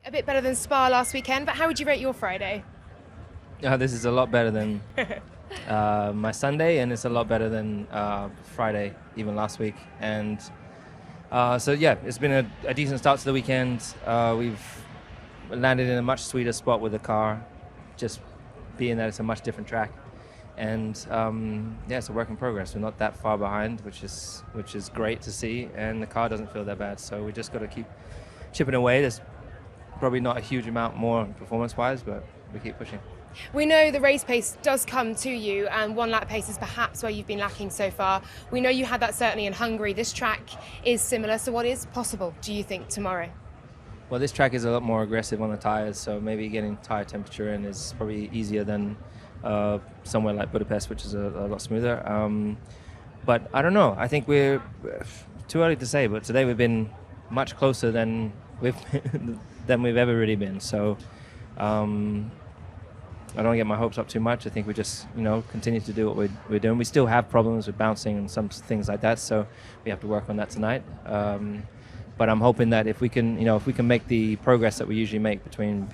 A bit better than Spa last weekend, but how would you rate your Friday? This is a lot better than my Sunday, and it's a lot better than Friday, even last week. And so yeah, it's been a decent start to the weekend. We've landed in a much sweeter spot with the car, just being that it's a much different track. And yeah, it's a work in progress. We're not that far behind, which is great to see, and the car doesn't feel that bad. So we just got to keep chipping away. There's probably not a huge amount more performance-wise, but we keep pushing. We know the race pace does come to you, and one lap pace is perhaps where you've been lacking so far. We know you had that certainly in Hungary. This track is similar, so what is possible, do you think, tomorrow? Well, this track is a lot more aggressive on the tyres, so maybe getting tyre temperature in is probably easier than somewhere like Budapest, which is a lot smoother. But I don't know. I think we're too early to say, but today we've been much closer than we've ever really been. So I don't get my hopes up too much. I think we just, continue to do what we're doing. We still have problems with bouncing and some things like that, so we have to work on that tonight. But I'm hoping that if we can make the progress that we usually make between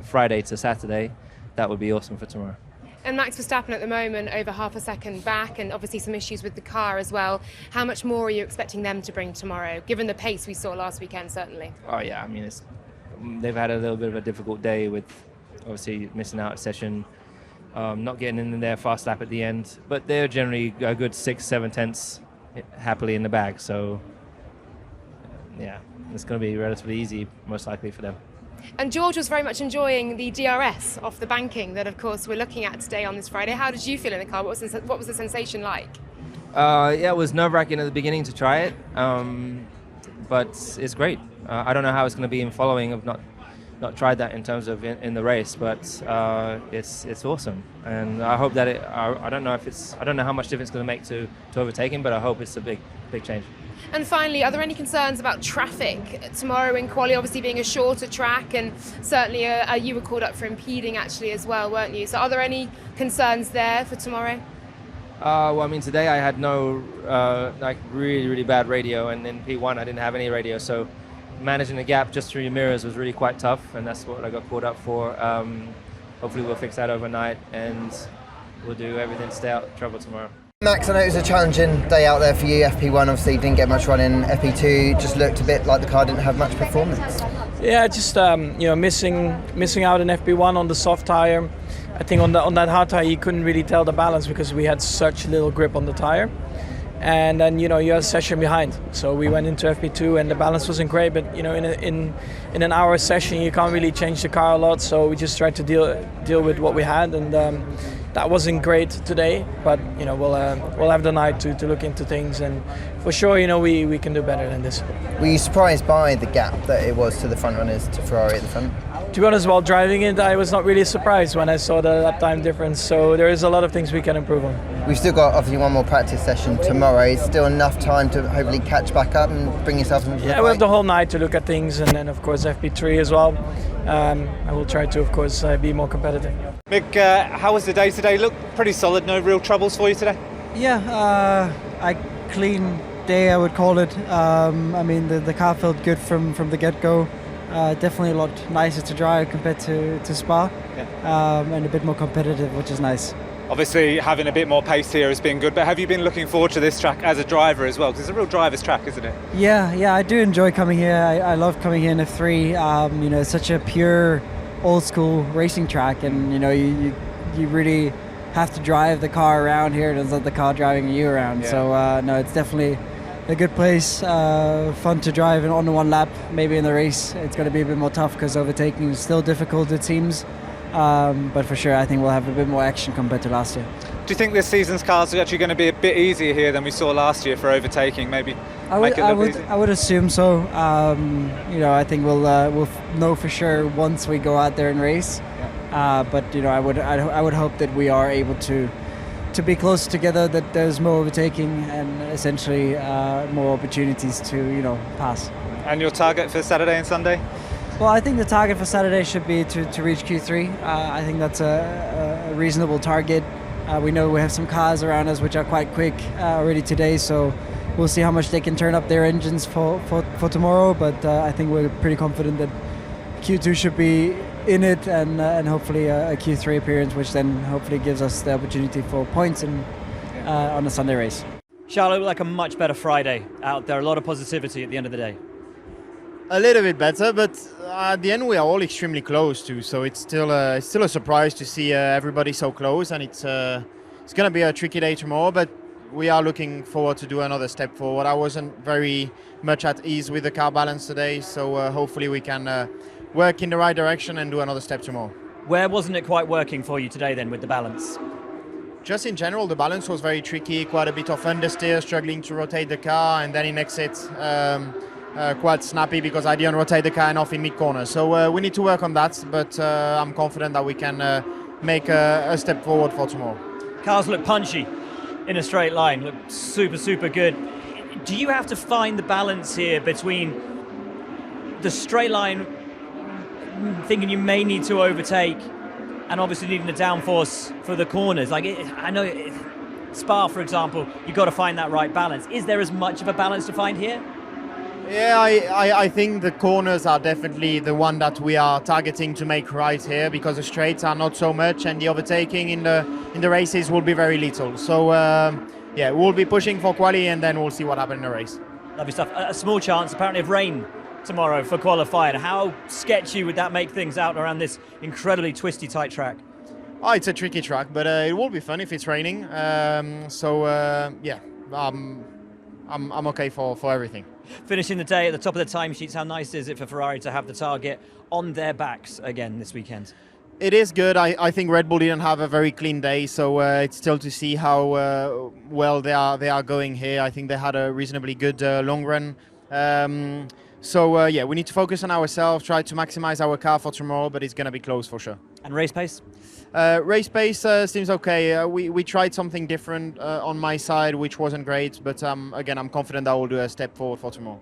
Friday to Saturday, that would be awesome for tomorrow. And Max Verstappen at the moment over half a second back, and obviously some issues with the car as well. How much more are you expecting them to bring tomorrow, given the pace we saw last weekend, certainly? Oh yeah, I mean, they've had a little bit of a difficult day with obviously missing out a session, not getting in there fast lap at the end, but they're generally a good 6-7 tenths happily in the bag. So yeah, it's going to be relatively easy, most likely, for them. And George was very much enjoying the DRS off the banking that, of course, we're looking at today on this Friday. How did you feel in the car? What was the sensation like? Yeah, it was nerve-wracking at the beginning to try it, but it's great. I don't know how it's going to be in following. I've not tried that in terms of in the race, but it's awesome. And I hope that I don't know how much difference it's going to make to overtaking, but I hope it's a big change. And finally, are there any concerns about traffic tomorrow in quali, obviously being a shorter track, and certainly you were called up for impeding actually as well, weren't you? So are there any concerns there for tomorrow? Well, I mean, today I had no really bad radio, and in P1 I didn't have any radio, so managing the gap just through your mirrors was really quite tough, and that's what I got called up for. Hopefully we'll fix that overnight, and we'll do everything to stay out of trouble tomorrow. Max, I know it was a challenging day out there for you. FP1 obviously didn't get much run in. FP2 just looked a bit like the car didn't have much performance. Yeah, just missing out in FP1 on the soft tire. I think on that hard tire you couldn't really tell the balance because we had such little grip on the tire. And then you had a session behind, so we went into FP2 and the balance wasn't great. But in an hour session you can't really change the car a lot, so we just tried to deal with what we had, and that wasn't great today. But we'll have the night to look into things, and for sure we can do better than this. Were you surprised by the gap that it was to the front runners, to Ferrari at the front? To be honest, while driving it, I was not really surprised when I saw the lap time difference. So there is a lot of things we can improve on. We've still got obviously one more practice session tomorrow. Is still enough time to hopefully catch back up and bring yourself into the fight? We have the whole night to look at things, and then of course FP3 as well. I will try to, of course, be more competitive. Mick, how was the day today? Looked pretty solid. No real troubles for you today? Yeah, a clean day I would call it. I mean the car felt good from the get-go. Definitely a lot nicer to drive compared to Spa, and a bit more competitive, which is nice. Obviously having a bit more pace here has been good, but have you been looking forward to this track as a driver as well? Because it's a real driver's track, isn't it? Yeah, I do enjoy coming here. I love coming here in F3. It's such a pure old school racing track, and you really have to drive the car around here. It's not the car driving you around. Yeah. So no, it's definitely a good place, fun to drive and on the one lap. Maybe in the race it's going to be a bit more tough because overtaking is still difficult, it seems. But for sure I think we'll have a bit more action compared to last year. Do you think this season's cars are actually going to be a bit easier here than we saw last year for overtaking? Maybe I would assume so. I think we'll know for sure once we go out there and race. But I would hope that we are able to be close together, that there's more overtaking and essentially more opportunities to pass. And your target for Saturday and Sunday? Well, I think the target for Saturday should be to reach Q3. I think that's a reasonable target. We know we have some cars around us which are quite quick already today, so we'll see how much they can turn up their engines for tomorrow. But I think we're pretty confident that Q2 should be in it, and hopefully a Q3 appearance, which then hopefully gives us the opportunity for points on the Sunday race. Charles, it looked like a much better Friday out there. A lot of positivity at the end of the day. A little bit better, but at the end we are all extremely close too. So it's still a surprise to see everybody so close, and it's going to be a tricky day tomorrow. But we are looking forward to do another step forward. I wasn't very much at ease with the car balance today, so hopefully we can work in the right direction and do another step tomorrow. Where wasn't it quite working for you today then with the balance? Just in general, the balance was very tricky. Quite a bit of understeer, struggling to rotate the car, and then in exit. Quite snappy because I didn't rotate the car enough in mid-corner. So we need to work on that, but I'm confident that we can make a step forward for tomorrow. Cars look punchy in a straight line, look super good. Do you have to find the balance here between the straight line, thinking you may need to overtake, and obviously needing the downforce for the corners? I know Spa, for example, you've got to find that right balance. Is there as much of a balance to find here? Yeah, I think the corners are definitely the one that we are targeting to make right here, because the straights are not so much, and the overtaking in the races will be very little. So yeah, we'll be pushing for quali, and then we'll see what happens in the race. Lovely stuff. A small chance apparently of rain tomorrow for qualifying. How sketchy would that make things out around this incredibly twisty, tight track? Oh, it's a tricky track, but it will be fun if it's raining. Yeah, I'm okay for everything. Finishing the day at the top of the timesheets, how nice is it for Ferrari to have the target on their backs again this weekend? It is good. I think Red Bull didn't have a very clean day, so it's still to see how well they are going here. I think they had a reasonably good long run. Yeah, we need to focus on ourselves, try to maximize our car for tomorrow, but it's going to be close for sure. And race pace? Race pace seems okay. We tried something different on my side, which wasn't great, but again, I'm confident I will do a step forward for tomorrow.